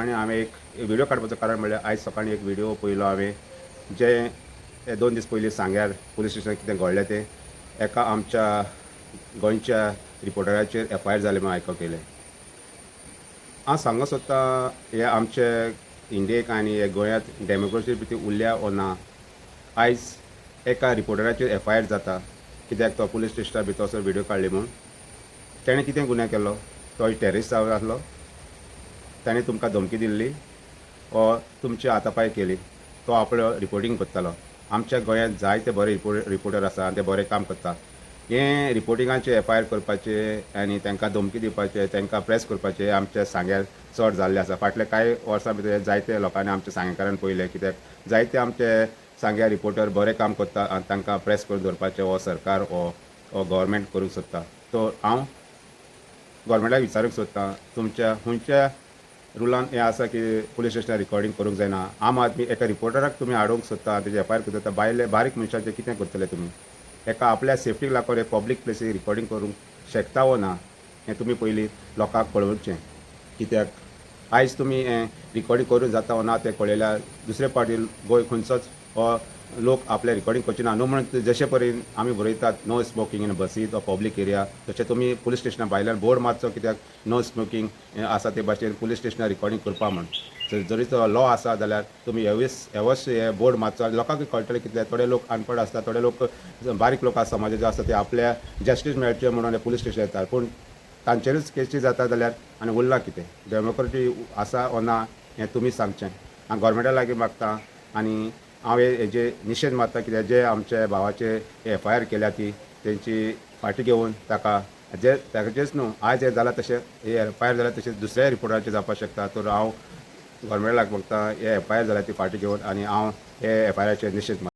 सकाळीं हांवें एक व्हिडिओ काडपाचो कारण म्हणल्यार आयज सकाळीं एक व्हिडिओ पळयलो हांवें जे 2 दीस पयलीं सांग्यार पुलीस स्टेशनार कितें घडलें तें एका आमच्या गोंयच्या रिपोर्टराचेर FIR जालें म्हूण आयकोंक येलें. हांव सांगूंक सोदतां हे आमचे इंडियेक आनी हे गोंयांत डेमोक्रेसी भितर उरल्या ओ ना. आयज एका रिपोर्टराचेर FIR जाता कित्याक तो पुलीस स्टेशना भितर वचून व्हिडिओ काडली म्हूण. तेणें कितें गुन्यांव केलो? तो टेररिस्ट जावन आसलो? ताणें तुमकां धमकी दिल्ली वा तुमची हातापाय केली? तो आपलो रिपोर्टींग करतालो. आमच्या गोंयांत जायते बरे रिपोर्टर आसा आनी ते बरें काम करता. हे रिपोर्टिंगाचे FIR करपाचे आनी तांकां धमकी दिवपाचे, तांकां प्रेस करपाचे आमच्या सांग्यार चड जाल्ले आसा. फाटले कांय वर्सां भितर जायते लोकांनी आमच्या सांगेकारान पळयले कित्याक जायते आमचे सांग्यार रिपोर्टर बरें काम करता आनी तांकां प्रेस करून दवरपाचें हो सरकार हो गव्हर्मेंट करूंक सोदता. तो हांव गव्हर्मेंटाक विचारूंक सोदतां तुमच्या खंयच्या रुलान हें आसा की पुलीस स्टेशनार रिकॉर्डिंग करूंक जायना. आम आदमी एका रिपोर्टराक तुमी हाडूंक सोदता तेजे FIR करता भायले बारीक मनशाचें कितें करतले तुमी? एका आपल्या सेफ्टीक लागून पब्लीक प्लेसीर रिकॉर्डिंग करूंक शकता वो ना हें तुमी पयलीं लोकांक कळोवचें. कित्याक आयज तुमी हें रिकॉर्डिंग करूंक जाता वो ना तें कळयल्यार दुसरे फावटी गोंय खंयचोच हो लोक आपलें रिकॉर्डिंग करचे ना. न्हू म्हणून जशे परेन आमी बरयतात नो स्मोकिंग इन बसीज वा पब्लीक एरिया तशें तुमी पुलीस स्टेशना भायल्यान बोर्ड मारचो कित्याक नो स्मोकिंग आसा ते भाशेन पुलीस स्टेशनार रिकॉर्डिंग करपा म्हूण. जरी तो लॉ आसा जाल्यार तुमी अवश्य हे बोर्ड मारचो. लोकांक कळटलें कितले थोडे लोक अनपड आसता, थोडे लोक बारीक लोक आसा समाजाचे आसता ते आपल्या जस्टीस मेळचे म्हणून पुलीस स्टेशन येतात. पूण तांचेरूच केसी जाता जाल्यार आनी उरलां कितें? डेमोक्रेसी आसा वो ना हें तुमी सांगचें. हांव गव्हर्मेंटा लागीं मागतां आनी हांव हेजे निशेध मारता कित्याक जे आमचे भावाचे FIR केल्या ती तेंची फाटी घेवन ताजेच न्हू आयज हें जालां तशें हे FIR जाल्यार तशें दुसऱ्या रिपोर्टाचेर जावपाक शकता. तर हांव गव्हर्मेंटाक मागतां हे FIR जाल्यार ती फाटी घेवन आनी हांव हे FIRाचेर निशेध मारतां.